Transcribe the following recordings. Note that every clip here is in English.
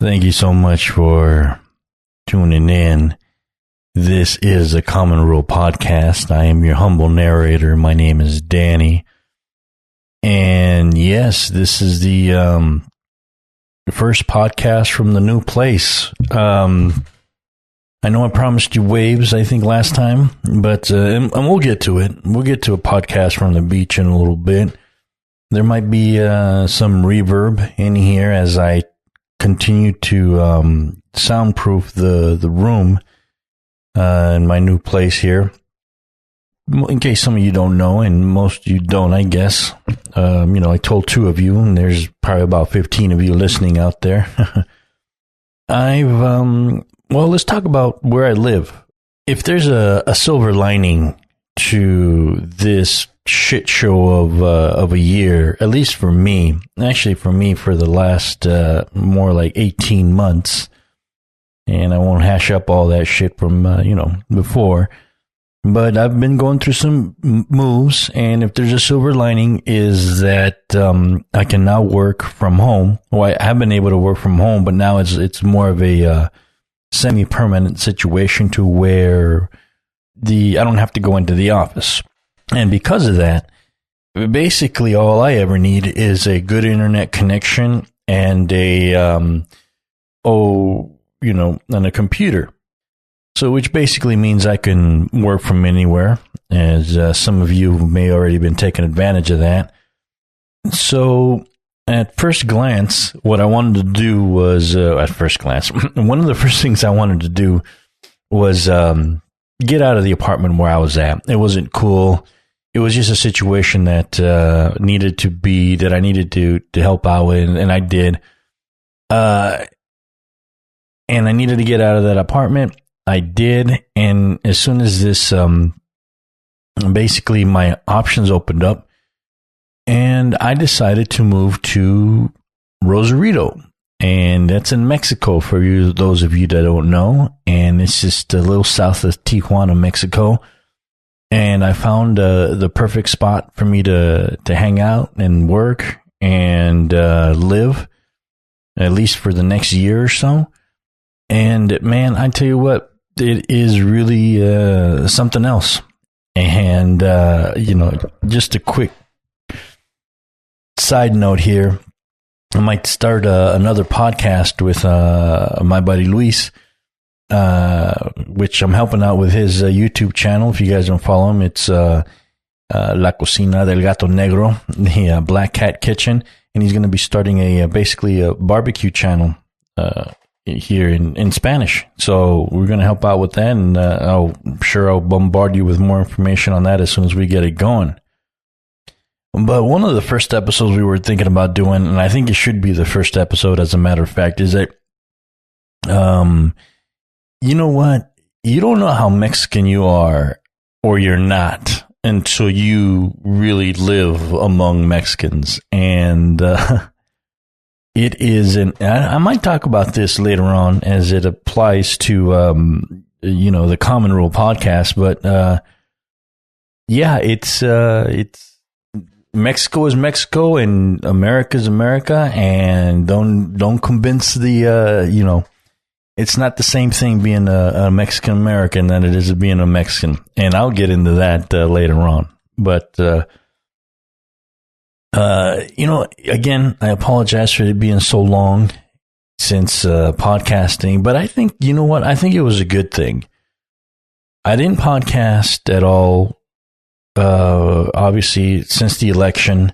Thank you so much for tuning in. This is a Common Rule podcast. I am your humble narrator. My name is Danny. And yes, this is the first podcast from the new place. I know I promised you waves, I think, last time, but and we'll get to it. We'll get to a podcast from the beach in a little bit. There might be some reverb in here as I continue to soundproof the room in my new place here. In case some of you don't know, and most of you don't, I guess. I told 2 of you, and there's probably about 15 of you listening out there. Let's talk about where I live. If there's a silver lining to this shit show of a year, at least for me, for the last more like 18 months, and I won't hash up all that shit from, before, but I've been going through some moves, and if there's a silver lining is that I can now work from home. Well, I have been able to work from home, but now it's more of a semi-permanent situation to where I don't have to go into the office. And because of that, basically all I ever need is a good internet connection and and a computer. So which basically means I can work from anywhere, as some of you may already been taking advantage of that. So at first glance, what I wanted to do was, one of the first things I wanted to do was get out of the apartment where I was at. It wasn't cool. It was just a situation that I needed to help out with, and I did. And I needed to get out of that apartment. I did, and as soon as this, basically my options opened up, and I decided to move to Rosarito, and that's in Mexico for you, those of you that don't know, and it's just a little south of Tijuana, Mexico, and I found the perfect spot for me to hang out and work and live, at least for the next year or so. And man, I tell you what, it is really something else. And just a quick side note here, I might start another podcast with my buddy Luis, which I'm helping out with his YouTube channel. If you guys don't follow him, it's La Cocina del Gato Negro, the Black Cat Kitchen, and he's going to be starting basically a barbecue channel here in Spanish. So we're going to help out with that, and I'm sure I'll bombard you with more information on that as soon as we get it going. But one of the first episodes we were thinking about doing, and I think it should be the first episode as a matter of fact, is that, you know what? You don't know how Mexican you are or you're not until you really live among Mexicans. And it is, I might talk about this later on as it applies to, the Common Rule podcast, but it's Mexico is Mexico and America is America, and don't convince the it's not the same thing being a Mexican American than it is being a Mexican, and I'll get into that later on. But again, I apologize for it being so long since podcasting, but I think, you know what? I think it was a good thing. I didn't podcast at all. Obviously, since the election,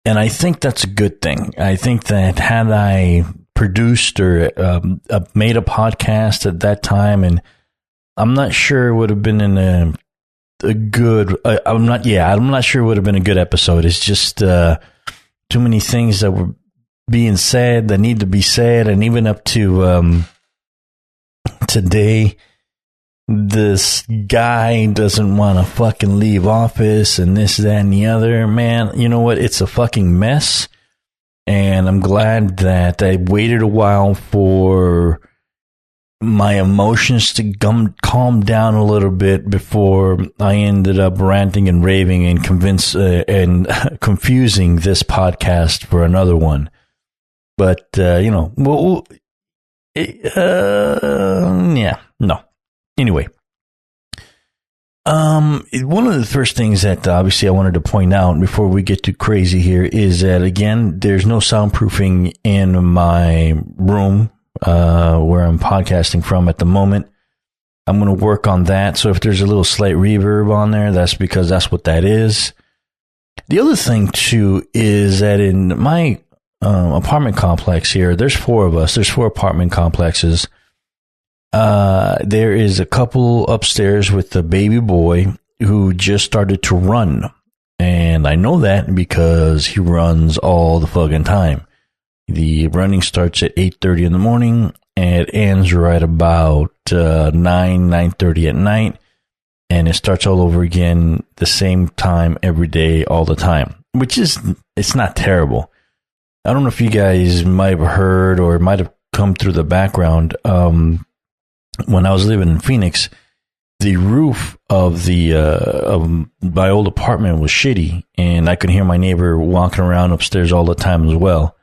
and I think that's a good thing. I think that had I produced or made a podcast at that time, and I'm not sure it would have been in a good. I'm not sure it would have been a good episode. It's just too many things that were being said that need to be said, and even up to today. This guy doesn't want to fucking leave office and this, that, and the other. Man, you know what? It's a fucking mess. And I'm glad that I waited a while for my emotions to calm down a little bit before I ended up ranting and raving and confusing this podcast for another one. But, Yeah, no. Anyway, one of the first things that obviously I wanted to point out before we get too crazy here is that, again, there's no soundproofing in my room where I'm podcasting from at the moment. I'm going to work on that. So if there's a little slight reverb on there, that's because that's what that is. The other thing, too, is that in my apartment complex here, there's four of us. There's 4 apartment complexes. There is a couple upstairs with the baby boy who just started to run. And I know that because he runs all the fucking time. The running starts at 8:30 in the morning and it ends right about 9:30 at night. And it starts all over again the same time every day, all the time, which is, it's not terrible. I don't know if you guys might have heard or might have come through the background. When I was living in Phoenix, the roof of my old apartment was shitty, and I could hear my neighbor walking around upstairs all the time as well.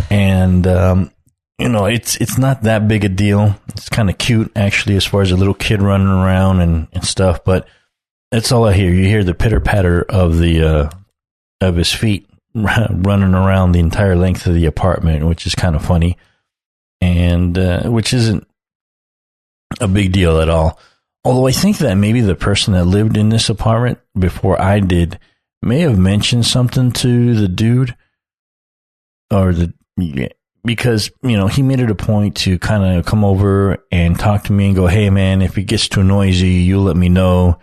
And it's not that big a deal. It's kind of cute, actually, as far as a little kid running around and stuff. But that's all I hear. You hear the pitter patter of of his feet running around the entire length of the apartment, which is kind of funny, and which isn't a big deal at all. Although I think that maybe the person that lived in this apartment before I did may have mentioned something to the dude, because, he made it a point to kind of come over and talk to me and go, hey man, if it gets too noisy, you let me know.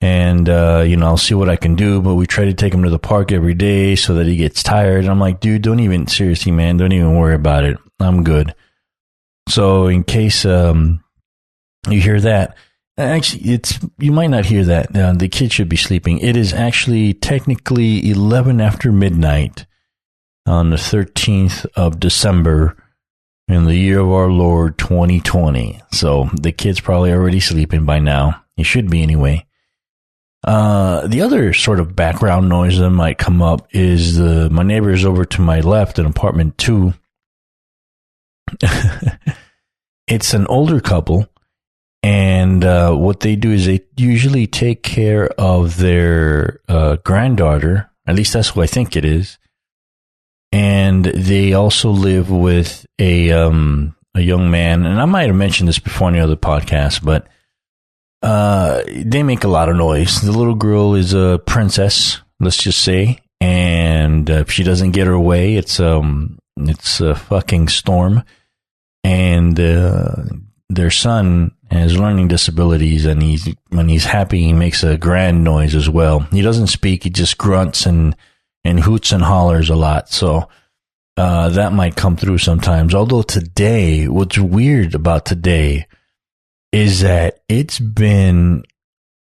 And, I'll see what I can do. But we try to take him to the park every day so that he gets tired. And I'm like, dude, seriously, man, don't even worry about it. I'm good. So in case, you hear that, actually, you might not hear that. The kid should be sleeping. It is actually technically 11 after midnight on the 13th of December in the year of our Lord 2020. So the kid's probably already sleeping by now. He should be anyway. The other sort of background noise that might come up is my neighbors over to my left in apartment 2. It's an older couple. And what they do is they usually take care of their granddaughter. At least that's what I think it is. And they also live with a young man. And I might have mentioned this before on the other podcast, but they make a lot of noise. The little girl is a princess, let's just say. And if she doesn't get her way, it's a fucking storm. And their son has learning disabilities, and when he's happy, he makes a grand noise as well. He doesn't speak; he just grunts and hoots and hollers a lot. So that might come through sometimes. Although today, what's weird about today is that it's been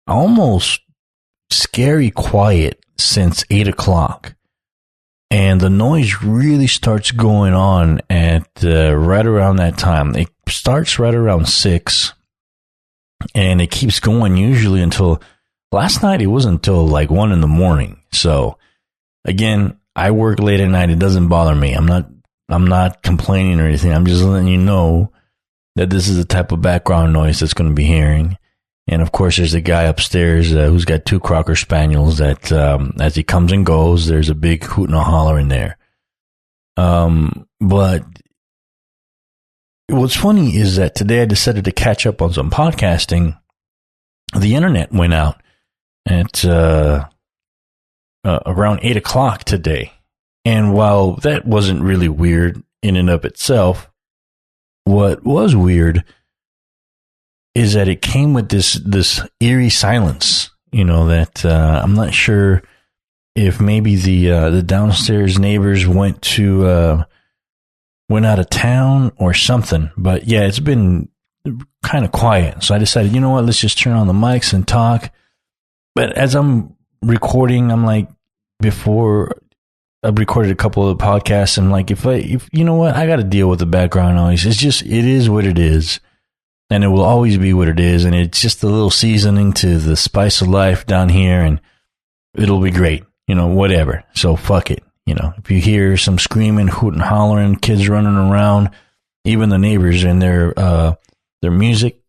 almost scary quiet since 8 o'clock. And the noise really starts going on at right around that time. It starts right around 6, and it keeps going usually until last night. It wasn't until like 1 in the morning. So again, I work late at night. It doesn't bother me. I'm not complaining or anything. I'm just letting you know that this is the type of background noise that's going to be hearing. And of course, there's a guy upstairs who's got 2 Cocker Spaniels that, as he comes and goes, there's a big hoot and a holler in there. But what's funny is that today I decided to catch up on some podcasting. The internet went out at around 8 o'clock today. And while that wasn't really weird in and of itself, what was weird is that it came with this eerie silence, that I'm not sure if maybe the downstairs neighbors went out of town or something. But yeah, it's been kind of quiet. So I decided, you know what, let's just turn on the mics and talk. But as I'm recording, I'm like, before I've recorded a couple of podcasts, I'm like, if you know what, I got to deal with the background noise. It is what it is. And it will always be what it is. And it's just a little seasoning to the spice of life down here. And it'll be great. Whatever. So fuck it. If you hear some screaming, hooting, hollering, kids running around, even the neighbors and their music,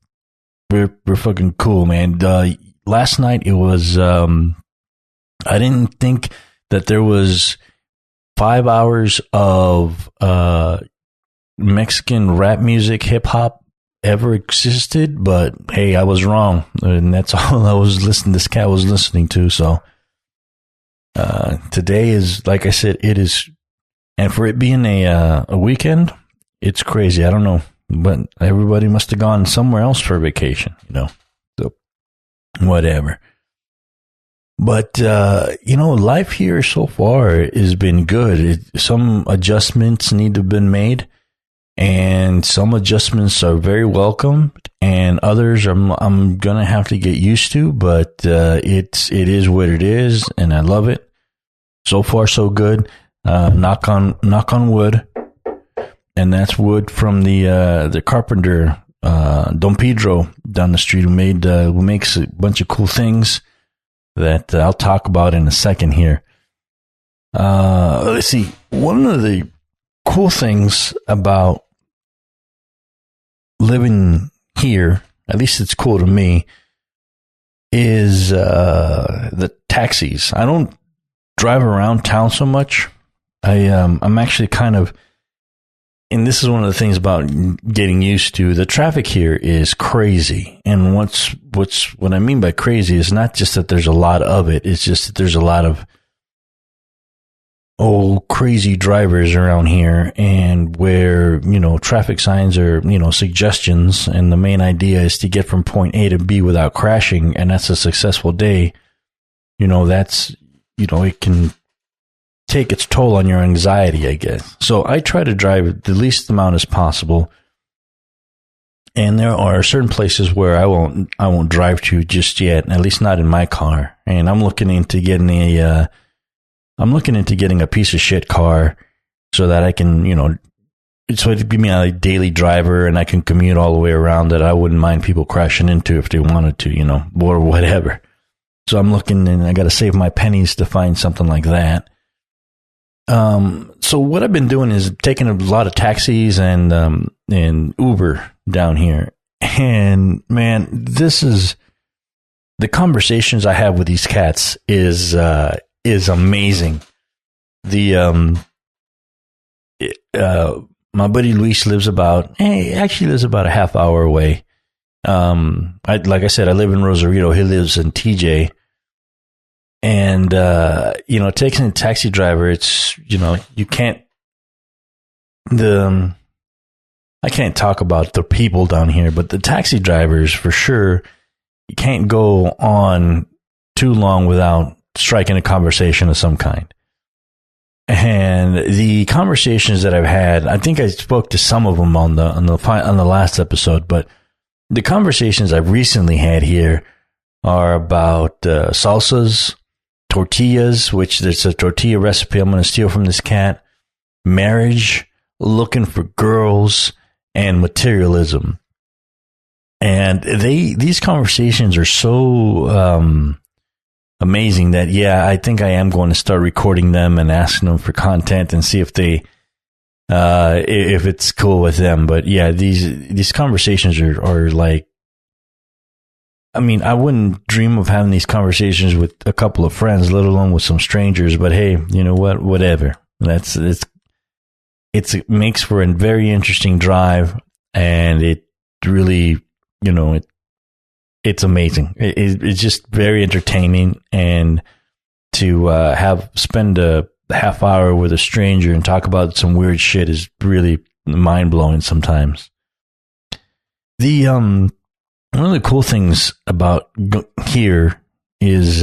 we're fucking cool, man. Last night it was, I didn't think that there was 5 hours of Mexican rap music, hip hop ever existed, but hey, I was wrong, and that's all I was listening. This cat was listening to. So today is, like I said, it is, and for it being a weekend, it's crazy. I don't know, but everybody must have gone somewhere else for a vacation, So whatever. But, life here so far has been good. Some adjustments need to have been made, and some adjustments are very welcome, and others I'm going to have to get used to, but it is what it is, and I love it. So far, so good. Knock on wood. And that's wood from the carpenter, Don Pedro, down the street, who makes a bunch of cool things that I'll talk about in a second here. Let's see. One of the cool things about living here, at least it's cool to me, is the taxis. I don't drive around town so much. I'm actually kind of, and this is one of the things about getting used to, the traffic here is crazy. And what I mean by crazy is not just that there's a lot of it, it's just that there's a lot of crazy drivers around here, and where, traffic signs are, suggestions, and the main idea is to get from point A to B without crashing, and that's a successful day. It can take its toll on your anxiety, I guess. So I try to drive the least amount as possible. And there are certain places where I won't drive to just yet, at least not in my car. And I'm looking into getting a piece of shit car so that I can, so it'd be my daily driver, and I can commute all the way around that I wouldn't mind people crashing into if they wanted to, or whatever. So I'm looking, and I got to save my pennies to find something like that. So what I've been doing is taking a lot of taxis and Uber down here. And man, this is the conversations I have with these cats is amazing. My buddy Luis lives about a half hour away. Like I said, I live in Rosarito. He lives in TJ. And, taking a taxi driver, it's, you can't, I can't talk about the people down here, but the taxi drivers, for sure, you can't go on too long without striking a conversation of some kind. And the conversations that I've had, I think I spoke to some of them on the last episode, but the conversations I've recently had here are about salsas, tortillas, which there's a tortilla recipe I'm going to steal from this cat, marriage, looking for girls, and materialism. And these conversations are so amazing that, I think I am going to start recording them and asking them for content and see if it's cool with them. But yeah, these conversations are like, I mean, I wouldn't dream of having these conversations with a couple of friends, let alone with some strangers. But hey, you know what? Whatever. It makes for a very interesting drive, and it really, it's amazing. It's just very entertaining, and to spend a half hour with a stranger and talk about some weird shit is really mind blowing sometimes. One of the cool things about here is,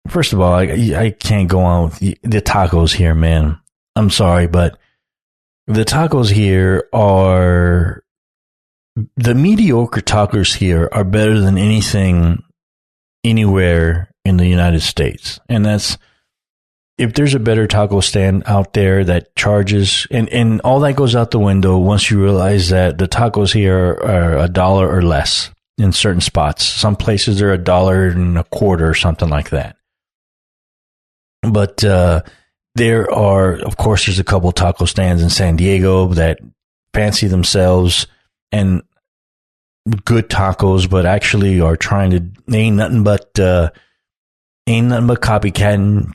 first of all, I can't go on with the tacos here, man. I'm sorry, but the tacos here are, the mediocre tacos here are better than anything anywhere in the United States. And that's, if there's a better taco stand out there that charges, and all that goes out the window once you realize that the tacos here are $1 or less in certain spots. Some places are $1.25 or something like that. But of course, there's a couple taco stands in San Diego that fancy themselves and good tacos, but actually are trying to, ain't nothing but copycatting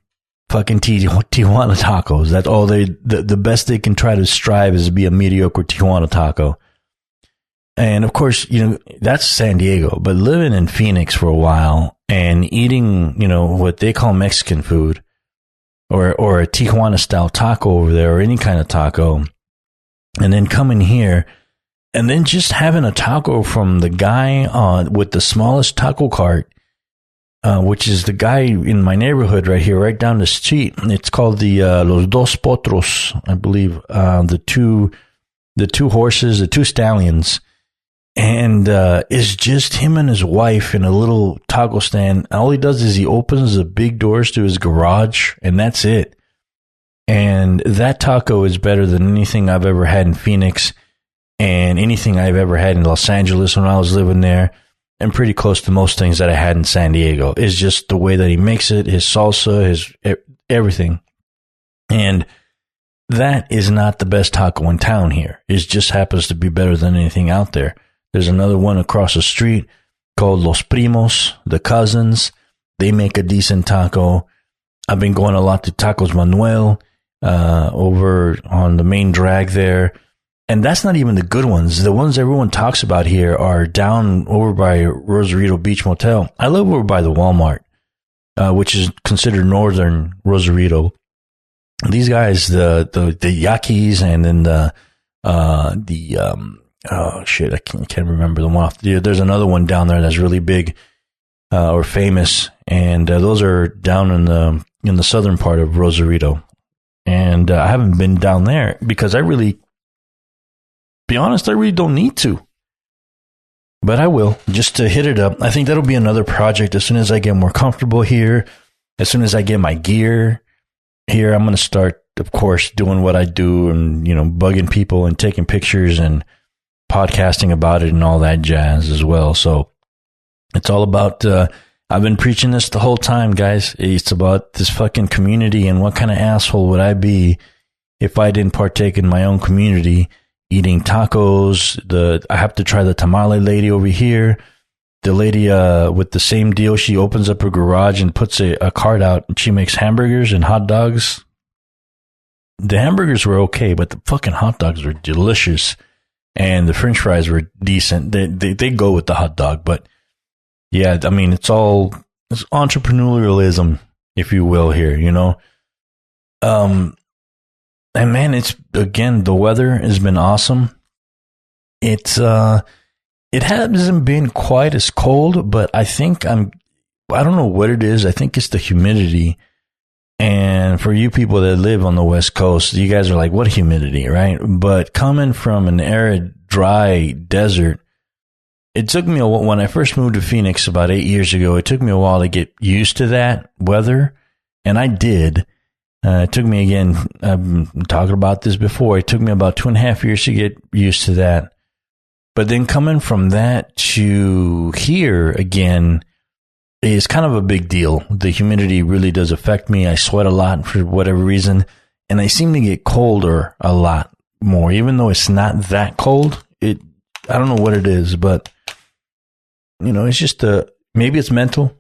fucking Tijuana tacos. That's all the best they can try to strive is to be a mediocre Tijuana taco. And of course, that's San Diego, but living in Phoenix for a while and eating, what they call Mexican food or a Tijuana style taco over there or any kind of taco, and then coming here and then just having a taco from the guy with the smallest taco cart, which is the guy in my neighborhood right here, right down the street. It's called the Los Dos Potros, I believe. The two horses, the two stallions. And it's just him and his wife in a little taco stand. All he does is he opens the big doors to his garage, and that's it. And that taco is better than anything I've ever had in Phoenix and anything I've ever had in Los Angeles when I was living there, and pretty close to most things that I had in San Diego. It's just the way that he makes it, his salsa, his everything. And that is not the best taco in town here. It just happens to be better than anything out there. There's another one across the street called Los Primos, the cousins. They make a decent taco. I've been going a lot to Tacos Manuel over on the main drag there. And that's not even the good ones. The ones everyone talks about here are down over by Rosarito Beach Motel. I live over by the Walmart, which is considered northern Rosarito. These guys, the Yakis, and then oh shit, I can't remember the one off. There's another one down there that's really big or famous, and those are down in the southern part of Rosarito. And I haven't been down there because be honest, I really don't need to. But I will, just to hit it up. I think that'll be another project as soon as I get more comfortable here. As soon as I get my gear here, I'm going to start, of course, doing what I do and, bugging people and taking pictures and podcasting about it and all that jazz as well. So it's all about, I've been preaching this the whole time, guys. It's about this fucking community, and what kind of asshole would I be if I didn't partake in my own community, eating tacos. I have to try the tamale lady over here. The lady with the same deal, she opens up her garage and puts a cart out, and she makes hamburgers and hot dogs. The hamburgers were okay, but the fucking hot dogs were delicious. And the french fries were decent. They go with the hot dog. But yeah, I mean, it's entrepreneurialism, if you will, here, And man, the weather has been awesome. It hasn't been quite as cold, but I think I don't know what it is. I think it's the humidity. And for you people that live on the West Coast, you guys are like, what humidity, right? But coming from an arid, dry desert, it took me when I first moved to Phoenix about 8 years ago, it took me a while to get used to that weather. And I did. It took me, again, I've been talking about this before, it took me about 2.5 years to get used to that. But then coming from that to here again is kind of a big deal. The humidity really does affect me. I sweat a lot for whatever reason, and I seem to get colder a lot more, even though it's not that cold. I don't know what it is, but it's just maybe it's mental.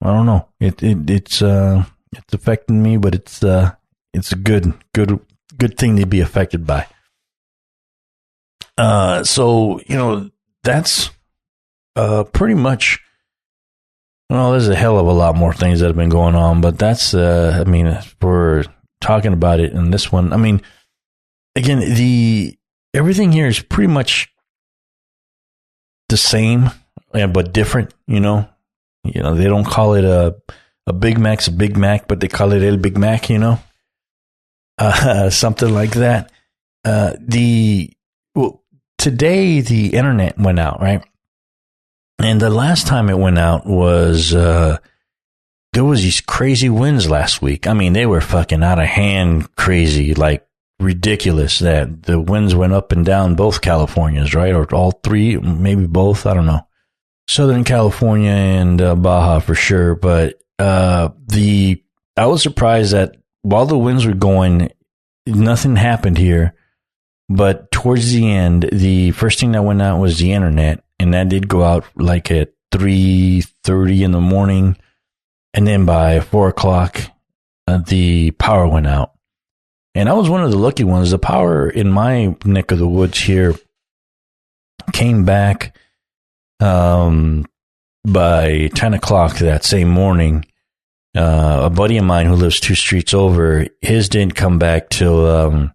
I don't know. It's affecting me, but it's a good thing to be affected by. So that's pretty much. Well, there's a hell of a lot more things that have been going on, but that's for talking about it in this one. I mean, again, everything here is pretty much the same, but different. They don't call it a Big Mac's a Big Mac, but they call it El Big Mac, something like that. Today the internet went out, right? And the last time it went out was, there was these crazy winds last week. I mean, they were fucking out of hand crazy, like ridiculous, that the winds went up and down both Californias, right? Or all three, maybe both, I don't know. Southern California and Baja for sure, but I was surprised that while the winds were going, nothing happened here. But towards the end, the first thing that went out was the internet, and that did go out like at 3:30 in the morning. And then by 4 o'clock, the power went out. And I was one of the lucky ones. The power in my neck of the woods here came back by 10 o'clock that same morning. A buddy of mine who lives 2 streets over, his didn't come back till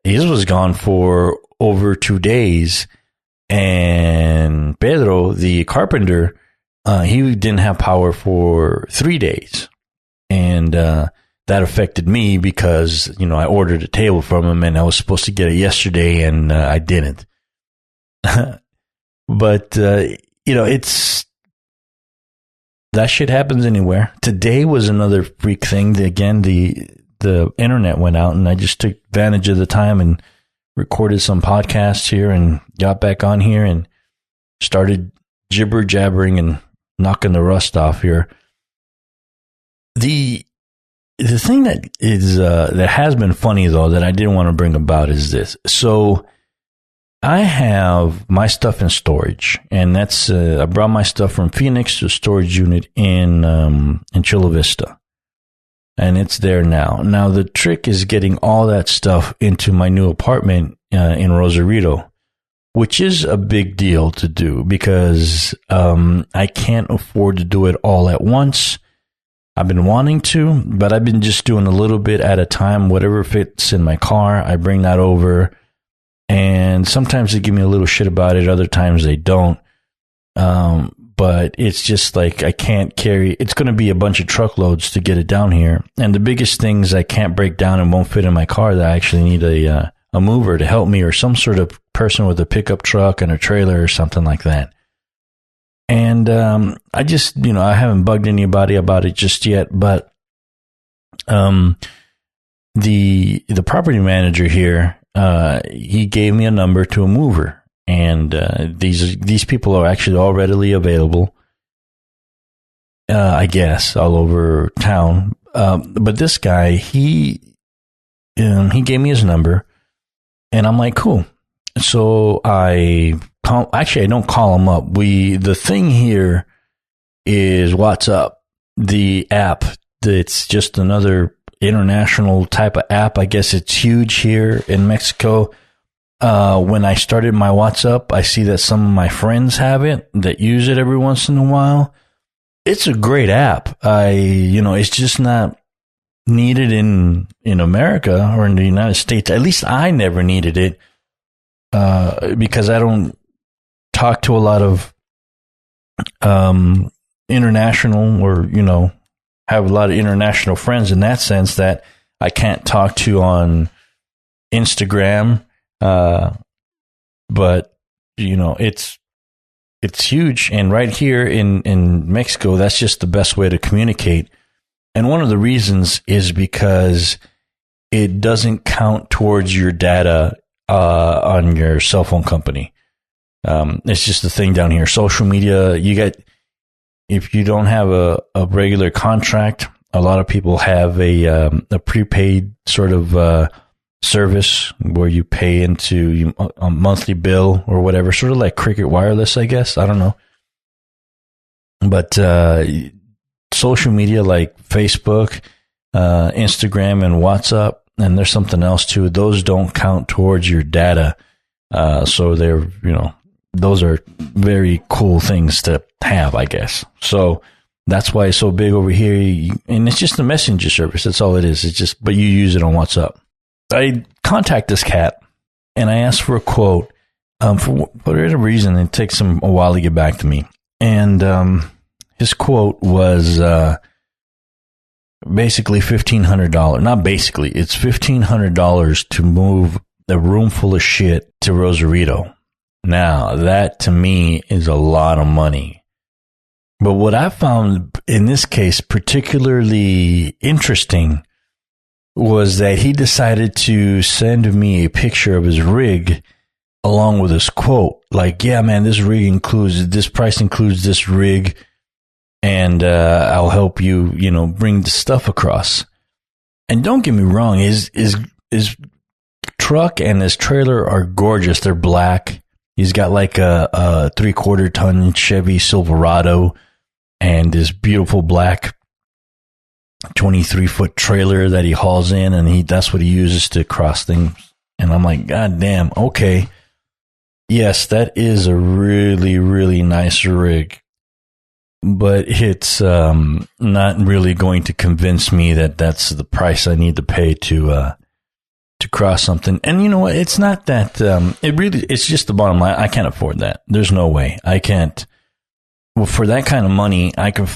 his was gone for over 2 days. And Pedro, the carpenter, he didn't have power for 3 days. And that affected me because, I ordered a table from him and I was supposed to get it yesterday and I didn't. But, it's, that shit happens anywhere. Today was another freak thing. Again, the internet went out and I just took advantage of the time and recorded some podcasts here and got back on here and started jibber jabbering and knocking the rust off here. The thing that is that has been funny though that I didn't want to bring about is this. So I have my stuff in storage, and that's I brought my stuff from Phoenix to a storage unit in Chula Vista, and it's there now. Now the trick is getting all that stuff into my new apartment in Rosarito, which is a big deal to do because I can't afford to do it all at once. I've been wanting to, but I've been just doing a little bit at a time. Whatever fits in my car, I bring that over. And sometimes they give me a little shit about it. Other times they don't. But it's just like I can't carry. It's going to be a bunch of truckloads to get it down here. And the biggest things I can't break down and won't fit in my car that I actually need a mover to help me or some sort of person with a pickup truck and a trailer or something like that. And I just, I haven't bugged anybody about it just yet. But the property manager here, he gave me a number to a mover, and these people are actually all readily available, I guess, all over town. But this guy, he gave me his number, and I'm like, cool. So I don't call him up. The thing here is WhatsApp, the app. It's just another international type of app. I guess it's huge here in Mexico. When I started my WhatsApp, I see that some of my friends have it that use it every once in a while. It's a great app. It's just not needed in America or in the United States. At least I never needed it because I don't talk to a lot of international or, have a lot of international friends in that sense that I can't talk to on Instagram. But it's huge. And right here in Mexico, that's just the best way to communicate. And one of the reasons is because it doesn't count towards your data, on your cell phone company. It's just the thing down here. Social media, if you don't have a regular contract, a lot of people have a prepaid sort of service where you pay into a monthly bill or whatever, sort of like Cricket Wireless, I guess. I don't know. But social media like Facebook, Instagram, and WhatsApp, and there's something else too, those don't count towards your data. So they're, those are very cool things to have, I guess. So that's why it's so big over here. And it's just a messenger service. That's all it is. It's just, but you use it on WhatsApp. I contact this cat and I ask for a quote. For whatever reason, it takes him a while to get back to me. And his quote was basically $1,500. Not basically, it's $1,500 to move a room full of shit to Rosarito. Now, that to me is a lot of money. But what I found in this case particularly interesting was that he decided to send me a picture of his rig along with his quote. Like, yeah, man, this price includes this rig. and I'll help you, bring the stuff across. And don't get me wrong, his truck and his trailer are gorgeous. They're black. He's got like a 3/4 ton Chevy Silverado and this beautiful black 23-foot trailer that he hauls in, and that's what he uses to cross things. And I'm like, God damn, okay. Yes, that is a really, really nice rig. But it's not really going to convince me that that's the price I need to pay to cross something. And you know what? It's not that, it's just the bottom line. I can't afford that. There's no way. I can't. Well, for that kind of money, I could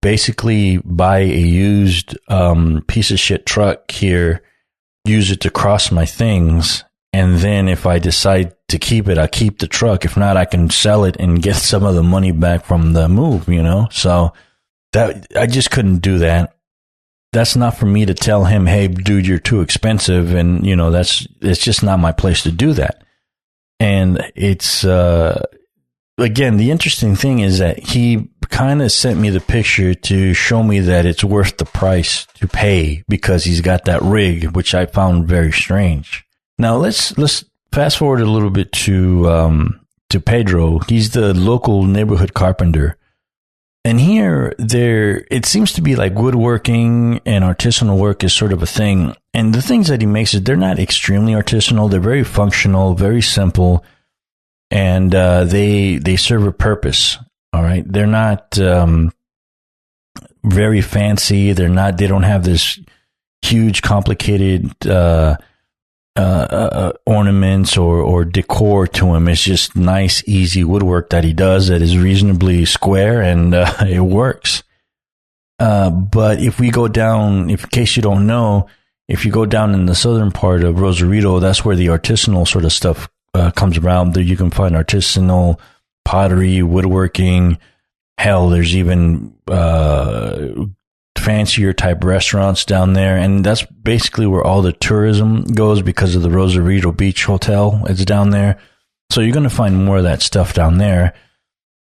basically buy a used piece of shit truck here, use it to cross my things, and then if I decide to keep it, I'll keep the truck. If not, I can sell it and get some of the money back from the move, So that I just couldn't do that. That's not for me to tell him, hey, dude, you're too expensive, and it's just not my place to do that. And it's again, the interesting thing is that he kind of sent me the picture to show me that it's worth the price to pay because he's got that rig, which I found very strange. Now let's fast forward a little bit to Pedro. He's the local neighborhood carpenter. And here, it seems to be like woodworking and artisanal work is sort of a thing. And the things that he makes, they're not extremely artisanal. They're very functional, very simple, and they serve a purpose. All right, they're not very fancy. They don't have this huge, complicated ornaments or decor to him. It's just nice, easy woodwork that he does that is reasonably square, and it works. But if we go down, in case you don't know, if you go down in the southern part of Rosarito, that's where the artisanal sort of stuff comes around. There you can find artisanal pottery, woodworking. Hell, there's even fancier type restaurants down there, and that's basically where all the tourism goes because of the Rosarito Beach Hotel. It's down there, so you're going to find more of that stuff down there.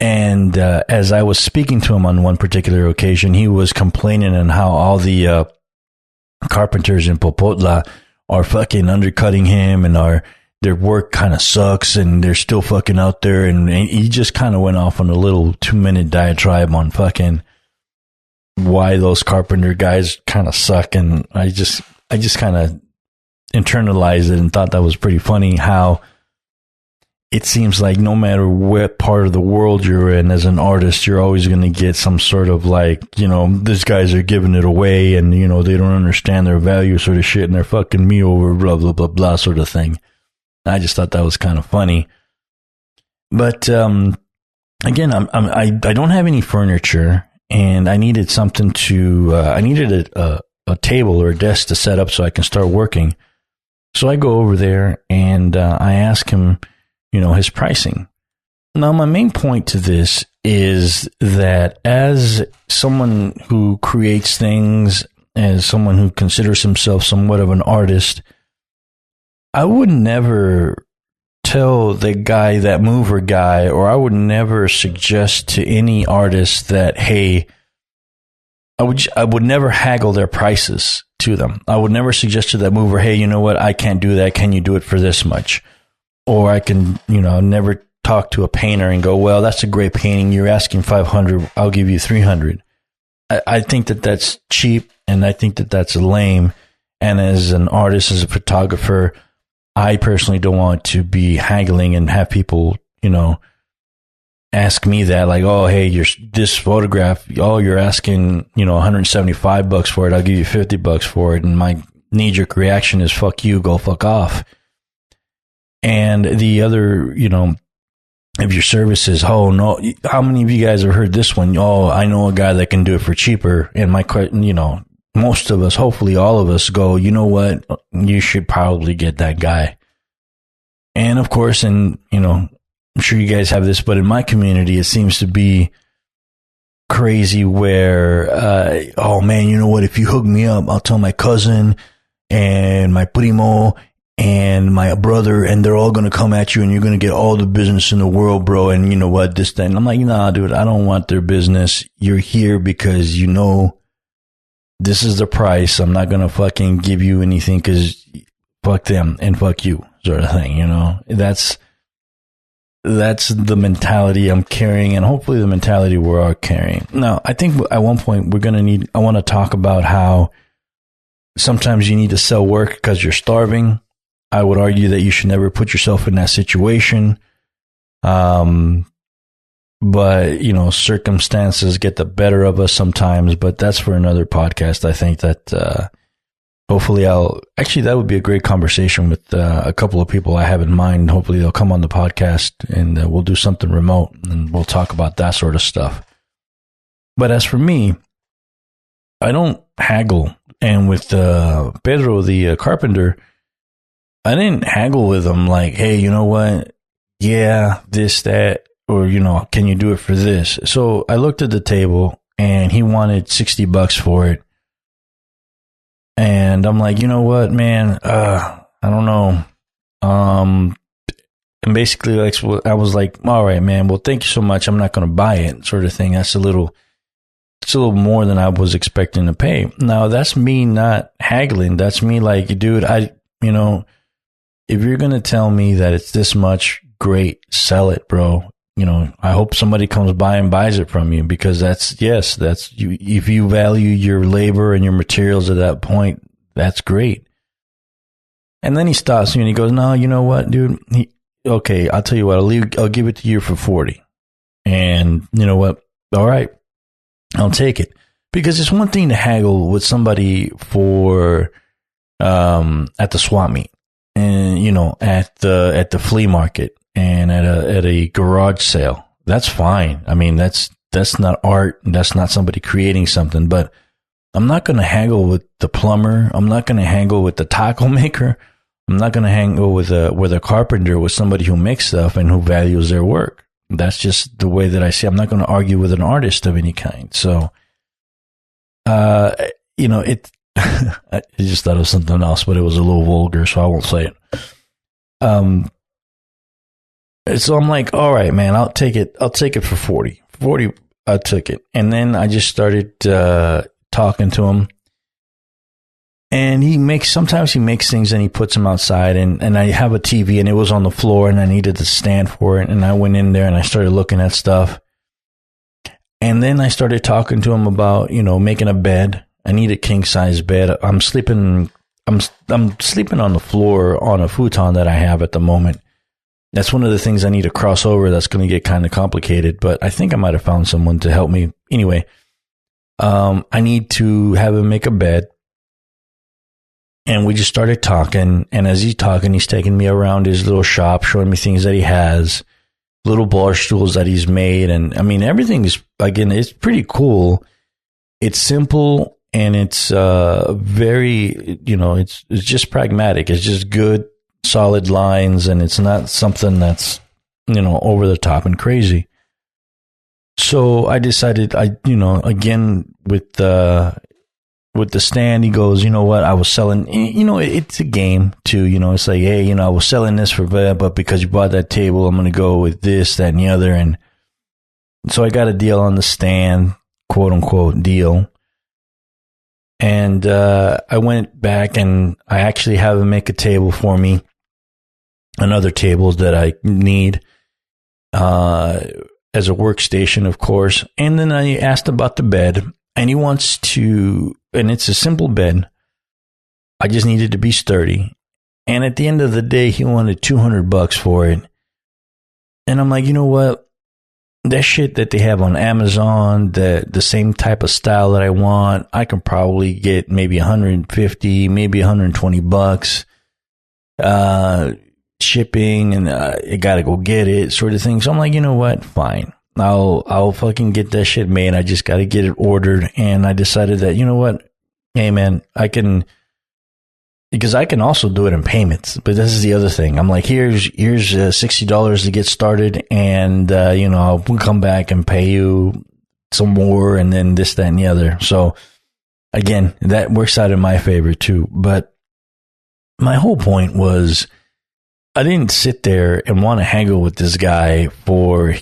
And as I was speaking to him on one particular occasion, he was complaining on how all the carpenters in Popotla are fucking undercutting him, and their work kind of sucks, and they're still fucking out there. And he just kind of went off on a little 2-minute diatribe on fucking why those carpenter guys kind of suck. And I just kind of internalized it and thought that was pretty funny, how it seems like no matter what part of the world you're in as an artist, you're always going to get some sort of like, these guys are giving it away, and, they don't understand their value sort of shit, and they're fucking me over, blah, blah, blah, blah sort of thing. I just thought that was kind of funny. But again, I don't have any furniture, and I needed something I needed a table or a desk to set up so I can start working. So I go over there and I ask him, his pricing. Now, my main point to this is that as someone who creates things, as someone who considers himself somewhat of an artist, I would never tell that mover guy, or I would never suggest to any artist that, hey, I would never haggle their prices to them. I would never suggest to that mover, hey, you know what, I can't do that. Can you do it for this much? Or I can, never talk to a painter and go, well, that's a great painting. You're asking $500. I'll give you $300. I think that that's cheap, and I think that that's lame. And as an artist, as a photographer, I personally don't want to be haggling and have people, ask me that, like, oh, hey, this photograph, you're asking, $175 for it. I'll give you $50 for it. And my knee-jerk reaction is, fuck you, go fuck off. And the other, if your service is, oh, no, how many of you guys have heard this one? Oh, I know a guy that can do it for cheaper. And most of us, hopefully all of us, go, you know what, you should probably get that guy. And of course, I'm sure you guys have this, but in my community, it seems to be crazy where, oh man, you know what, if you hook me up, I'll tell my cousin and my primo, and my brother, and they're all going to come at you, and you're going to get all the business in the world, bro. And you know what, this, that. And I'm like, nah, dude, I don't want their business. You're here because you know this is the price. I'm not going to fucking give you anything because fuck them and fuck you, sort of thing, you know? That's the mentality I'm carrying, and hopefully the mentality we're all carrying. Now, I think at one point I want to talk about how sometimes you need to sell work because you're starving. I would argue that you should never put yourself in that situation. But, you know, circumstances get the better of us sometimes, but that's for another podcast. I think that, hopefully that would be a great conversation with a couple of people I have in mind. Hopefully they'll come on the podcast and we'll do something remote and we'll talk about that sort of stuff. But as for me, I don't haggle. And with Pedro, the carpenter, I didn't haggle with him like, hey, you know what? Yeah, this, that, or, you know, can you do it for this? So I looked at the table and he wanted $60 for it. And I'm like, you know what, man? I don't know. And basically, like, I was like, all right, man. Well, thank you so much. I'm not going to buy it, sort of thing. It's a little more than I was expecting to pay. Now, that's me not haggling. That's me like, dude, if you're going to tell me that it's this much, great, sell it, bro. You know, I hope somebody comes by and buys it from you because that's you. If you value your labor and your materials at that point, that's great. And then he stops me and he goes, no, you know what, dude? Okay, I'll tell you what, I'll give it to you for 40. And you know what? All right, I'll take it. Because it's one thing to haggle with somebody for, at the swap meet and, you know, at the flea market. And at a garage sale, that's fine. I mean, that's not art. That's not somebody creating something. But I'm not going to haggle with the plumber. I'm not going to haggle with the taco maker. I'm not going to haggle with a carpenter, with somebody who makes stuff and who values their work. That's just the way that I see. I'm not going to argue with an artist of any kind. So, you know, I just thought of something else, but it was a little vulgar, so I won't say it. So I'm like, all right, man, I'll take it for 40. 40, I took it. And then I just started talking to him. And sometimes he makes things and he puts them outside. And I have a TV and it was on the floor and I needed to stand for it. And I went in there and I started looking at stuff. And then I started talking to him about, you know, making a bed. I need a king size bed. I'm sleeping on the floor on a futon that I have at the moment. That's one of the things I need to cross over. That's going to get kind of complicated, but I think I might have found someone to help me. Anyway, I need to have him make a bed. And we just started talking. And as he's talking, he's taking me around his little shop, showing me things that he has, little bar stools that he's made. And I mean, everything is, again, it's pretty cool. It's simple and it's very, you know, it's just pragmatic. It's just good, solid lines, and it's not something that's, you know, over the top and crazy. So I decided, again, with the stand, he goes, you know what, I was selling, you know, it's a game too, you know, it's like, hey, you know, I was selling this for that, but because you bought that table, I'm going to go with this, that, and the other. And so I got a deal on the stand, quote unquote deal. And I went back and I actually have him make a table for me, and other tables that I need as a workstation, of course. And then I asked about the bed, and he wants to, and it's a simple bed. I just needed to be sturdy. And at the end of the day, he wanted $200 for it. And I'm like, you know what? That shit that they have on Amazon, the same type of style that I want, I can probably get maybe $150, maybe $120. Shipping, and I gotta go get it, sort of thing. So I'm like, you know what? Fine. I'll fucking get that shit made. I just gotta get it ordered. And I decided that, you know what? Hey man, because I can also do it in payments, but this is the other thing. I'm like, here's $60 to get started, and you know, I'll come back and pay you some more, and then this, that, and the other. So again, that works out in my favor too. But my whole point was I didn't sit there and want to haggle with this guy for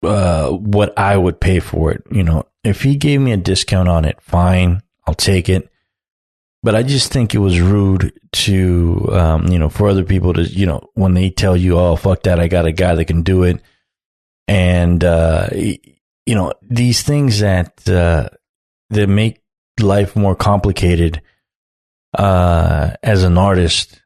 what I would pay for it. You know, if he gave me a discount on it, fine, I'll take it. But I just think it was rude to, for other people to, when they tell you, oh, fuck that, I got a guy that can do it. And, these things that make life more complicated as an artist.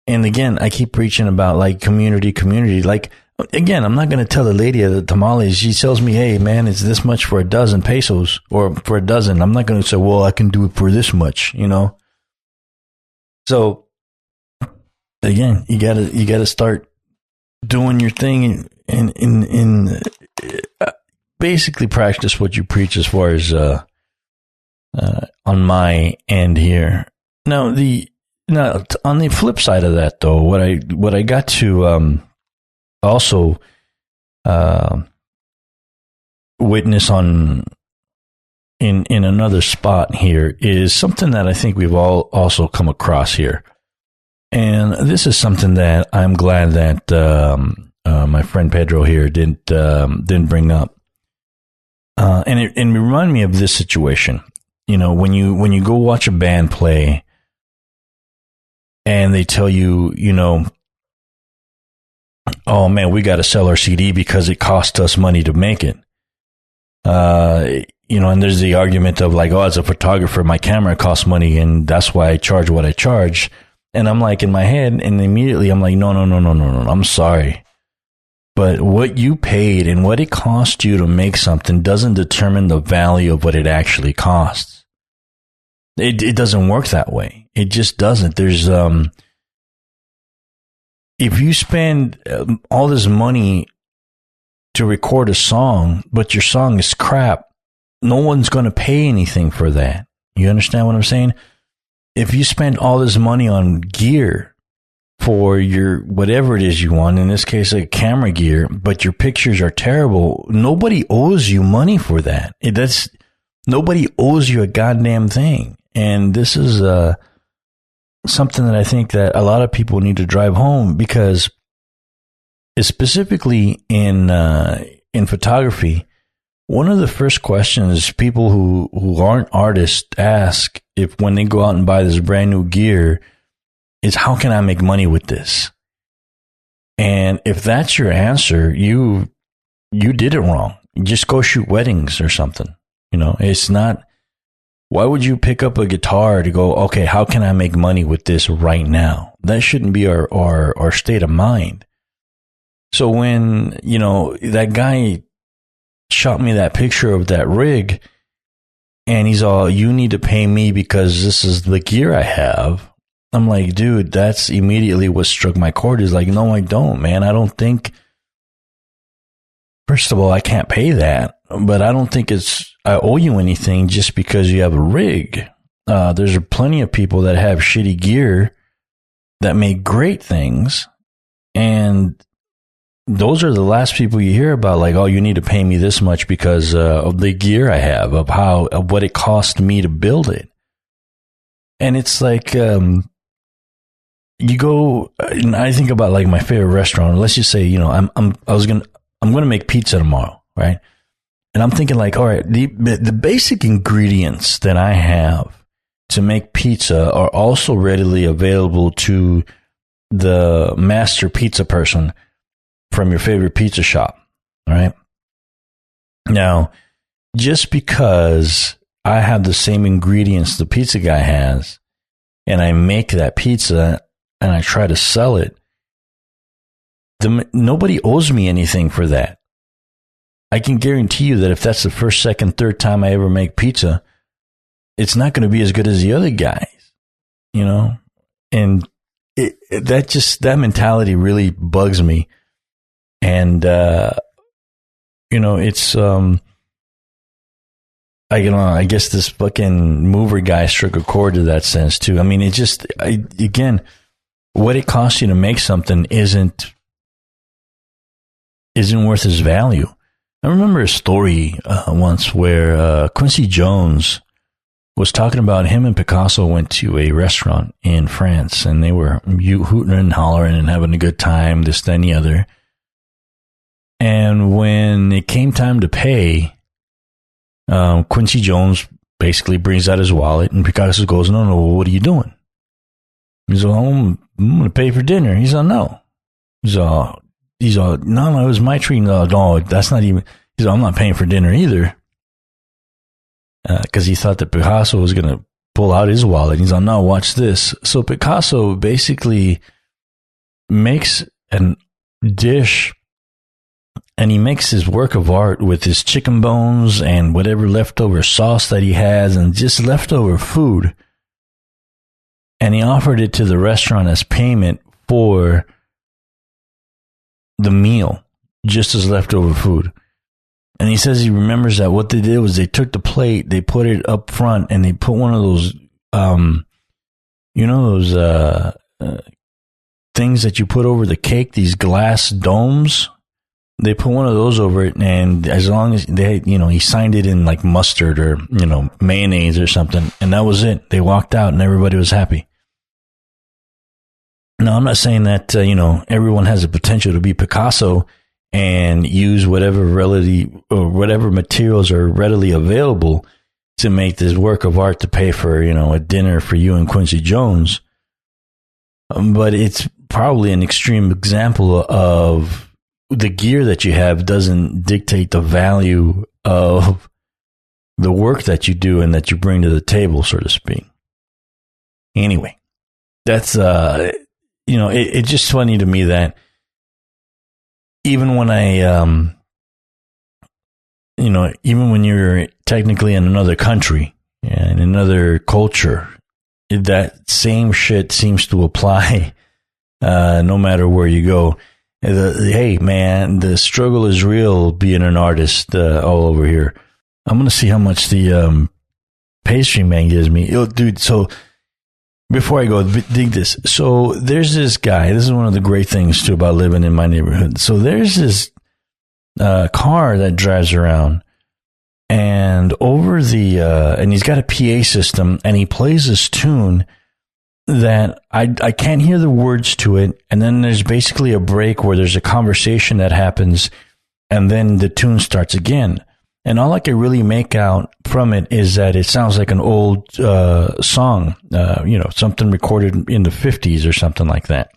And again, I keep preaching about like community. Like, again, I'm not going to tell the lady at the tamales. She tells me, hey, man, it's this much for a dozen pesos or for a dozen. I'm not going to say, well, I can do it for this much, So again, you gotta start doing your thing and basically practice what you preach as far as on my end here. Now on the flip side of that, though, what I got to also witness in another spot here is something that I think we've all also come across here, and this is something that I'm glad that my friend Pedro here didn't bring up, and it reminded me of this situation. When you go watch a band play. And they tell you, oh man, we got to sell our CD because it cost us money to make it. And there's the argument of like, oh, as a photographer, my camera costs money and that's why I charge what I charge. And I'm like in my head and immediately I'm like, no, I'm sorry. But what you paid and what it cost you to make something doesn't determine the value of what it actually costs. It doesn't work that way. It just doesn't. There's if you spend all this money to record a song, but your song is crap, no one's going to pay anything for that. You understand what I'm saying? If you spend all this money on gear for your whatever it is you want, in this case, like camera gear, but your pictures are terrible, nobody owes you money for that. Nobody owes you a goddamn thing. And this is something that I think that a lot of people need to drive home because specifically in photography, one of the first questions people who aren't artists ask when they go out and buy this brand new gear is, how can I make money with this? And if that's your answer, you did it wrong. Just go shoot weddings or something. It's not. Why would you pick up a guitar to go, okay, how can I make money with this right now? That shouldn't be our state of mind. So when, that guy shot me that picture of that rig and he's all, you need to pay me because this is the gear I have. I'm like, dude, that's immediately what struck my chord. Is like, no, I don't, man. I don't think, first of all, I can't pay that, but I don't think I owe you anything just because you have a rig. There's plenty of people that have shitty gear that make great things. And those are the last people you hear about, like, oh, you need to pay me this much because of the gear I have, of what it cost me to build it. And it's like, you go, and I think about like my favorite restaurant. Let's just say, I'm going to make pizza tomorrow, right? And I'm thinking like, all right, the basic ingredients that I have to make pizza are also readily available to the master pizza person from your favorite pizza shop, all right? Now, just because I have the same ingredients the pizza guy has, and I make that pizza and I try to sell it, nobody owes me anything for that. I can guarantee you that if that's the first, second, third time I ever make pizza, it's not going to be as good as the other guys, And that mentality really bugs me. And, it's, I guess this fucking mover guy struck a chord to that sense too. I mean, again, what it costs you to make something isn't worth its value. I remember a story once where Quincy Jones was talking about him and Picasso went to a restaurant in France, and they were hooting and hollering and having a good time, this, that, and the other. And when it came time to pay, Quincy Jones basically brings out his wallet, and Picasso goes, no, what are you doing? He's all, I'm going to pay for dinner. He's all, no. He's all, no, it was my treat. No, that's not even, he's all, I'm not paying for dinner either. Because he thought that Picasso was going to pull out his wallet. He's all, no, watch this. So Picasso basically makes a dish, and he makes his work of art with his chicken bones and whatever leftover sauce that he has and just leftover food. And he offered it to the restaurant as payment for the meal, just as leftover food. And he says he remembers that what they did was they took the plate, they put it up front, and they put one of those, things that you put over the cake, these glass domes. They put one of those over it, and as long as they, he signed it in like mustard or, mayonnaise or something, and that was it. They walked out and everybody was happy. Now, I'm not saying that, everyone has the potential to be Picasso and use whatever materials are readily available to make this work of art to pay for, a dinner for you and Quincy Jones. But it's probably an extreme example of the gear that you have doesn't dictate the value of the work that you do and that you bring to the table, so to speak. Anyway, that's, it's just funny to me that even when even when you're technically in another country and another culture, that same shit seems to apply no matter where you go. Hey, man, the struggle is real being an artist all over here. I'm going to see how much the pastry man gives me. Dude, so before I go, dig this. So there's this guy. This is one of the great things, too, about living in my neighborhood. So there's this car that drives around, and over the and he's got a PA system, and he plays this tune that I can't hear the words to it, and then there's basically a break where there's a conversation that happens, and then the tune starts again. And all I can really make out from it is that it sounds like an old song, something recorded in the 50s or something like that.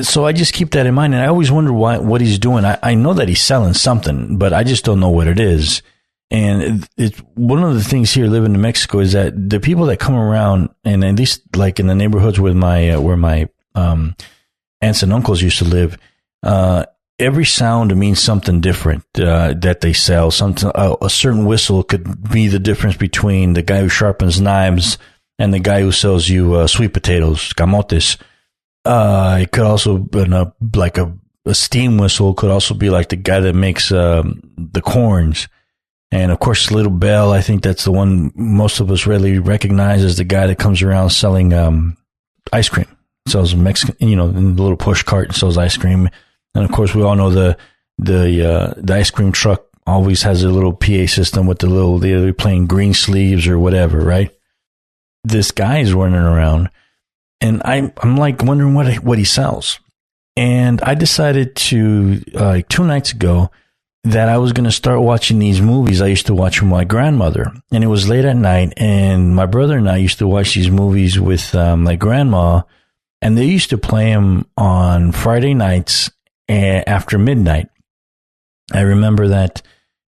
So I just keep that in mind, and I always wonder what he's doing. I know that he's selling something, but I just don't know what it is. And it's one of the things here living in Mexico is that the people that come around, and at least like in the neighborhoods with where my aunts and uncles used to live, every sound means something different that they sell. Something a certain whistle could be the difference between the guy who sharpens knives and the guy who sells you sweet potatoes, camotes. It could also be like a steam whistle. Could also be like the guy that makes the corns. And of course, Little Bell, I think that's the one most of us really recognize as the guy that comes around selling ice cream. Sells Mexican, in the little push cart, sells ice cream. And of course, we all know the ice cream truck always has a little PA system with they're playing Green Sleeves or whatever, right? This guy is running around, and I'm like wondering what he sells. And I decided to 2 nights ago that I was going to start watching these movies I used to watch with my grandmother. And it was late at night, and my brother and I used to watch these movies with my grandma, and they used to play them on Friday nights after midnight. I remember that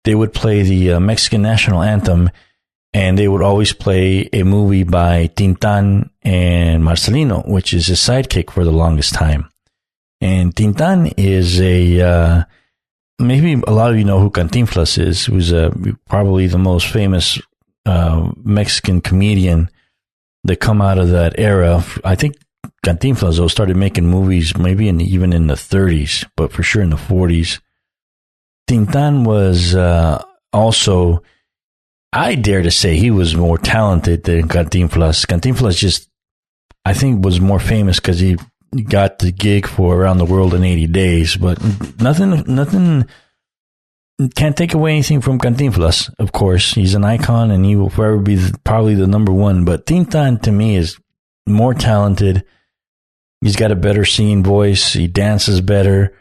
they would play the Mexican national anthem, and they would always play a movie by Tintan and Marcelino, which is his sidekick for the longest time. And Tintan is maybe a lot of you know who Cantinflas is, who's probably the most famous Mexican comedian that come out of that era. I think Cantinflas, though, started making movies maybe even in the 30s, but for sure in the 40s. Tintan was also, I dare to say, he was more talented than Cantinflas. Cantinflas just, I think, was more famous because he got the gig for Around the World in 80 Days, but nothing can't take away anything from Cantinflas, of course. He's an icon and he will forever be probably the number one. But Tintan, to me, is more talented. He's got a better singing voice. He dances better.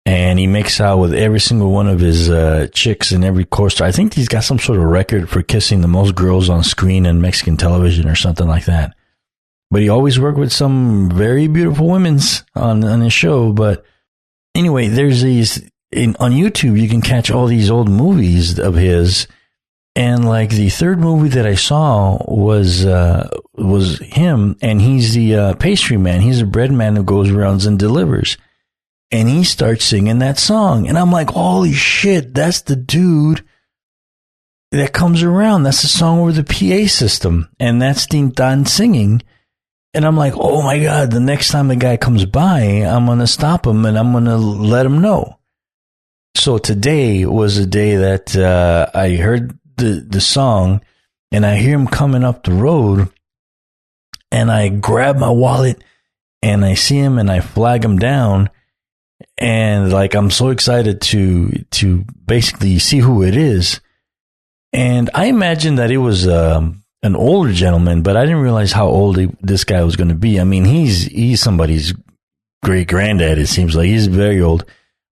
And he makes out with every single one of his chicks in every co-star. I think he's got some sort of record for kissing the most girls on screen in Mexican television or something like that. But he always worked with some very beautiful women on his show. But anyway, there's these... on YouTube, you can catch all these old movies of his. And like the third movie that I saw was him. And he's the pastry man. He's a bread man who goes around and delivers. And he starts singing that song. And I'm like, holy shit, that's the dude that comes around. That's the song over the PA system. And that's Tintan singing. And I'm like, oh my God, the next time the guy comes by, I'm going to stop him and I'm going to let him know. So today was a day that I heard the song and I hear him coming up the road and I grab my wallet and I see him and I flag him down. And like, I'm so excited to basically see who it is. And I imagined that it was an older gentleman, but I didn't realize how old this guy was going to be. I mean, he's somebody's great granddad. It seems like he's very old,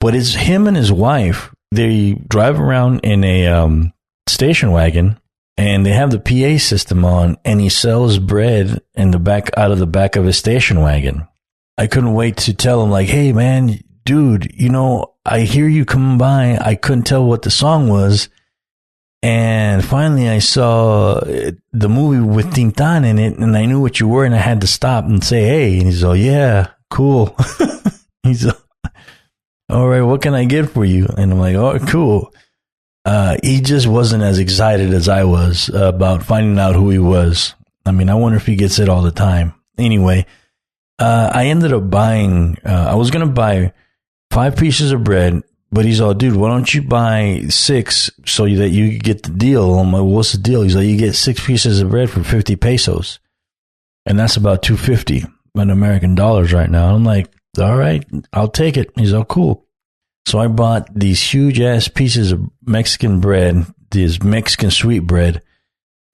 but it's him and his wife. They drive around in a station wagon and they have the PA system on and he sells bread out of the back of his station wagon. I couldn't wait to tell him like, hey man, dude, I hear you coming by. I couldn't tell what the song was. And finally I saw the movie with Tintan in it and I knew what you were and I had to stop and say, hey. And he's all, yeah, cool. He's all right, what can I get for you? And I'm like, oh, cool. He just wasn't as excited as I was about finding out who he was. I mean, I wonder if he gets it all the time. Anyway, I ended up buying, I was going to buy 5 pieces of bread, but he's all, dude, why don't you buy 6 so that you get the deal? I'm like, what's the deal? He's like, you get 6 pieces of bread for 50 pesos. And that's about $2.50 in American dollars right now. I'm like, all right, I'll take it. He's all cool. So I bought these huge ass pieces of Mexican bread, this Mexican sweet bread,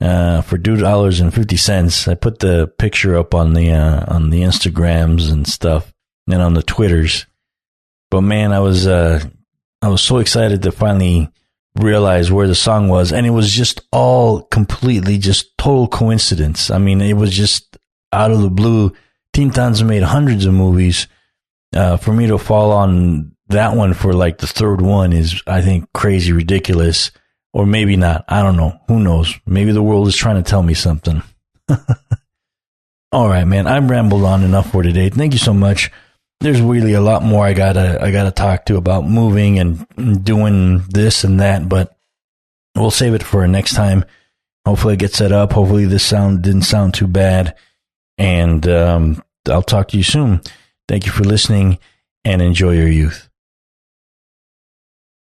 for $2.50. I put the picture up on the Instagrams and stuff and on the Twitters. But man, I was so excited to finally realize where the song was. And it was just all completely just total coincidence. I mean, it was just out of the blue. Tintan's made hundreds of movies. For me to fall on that one for like the third one is, I think, crazy ridiculous. Or maybe not. I don't know. Who knows? Maybe the world is trying to tell me something. All right, man. I've rambled on enough for today. Thank you so much. There's really a lot more I gotta talk to about moving and doing this and that, but we'll save it for next time. Hopefully it gets set up. Hopefully this sound didn't sound too bad. And I'll talk to you soon. Thank you for listening and enjoy your youth.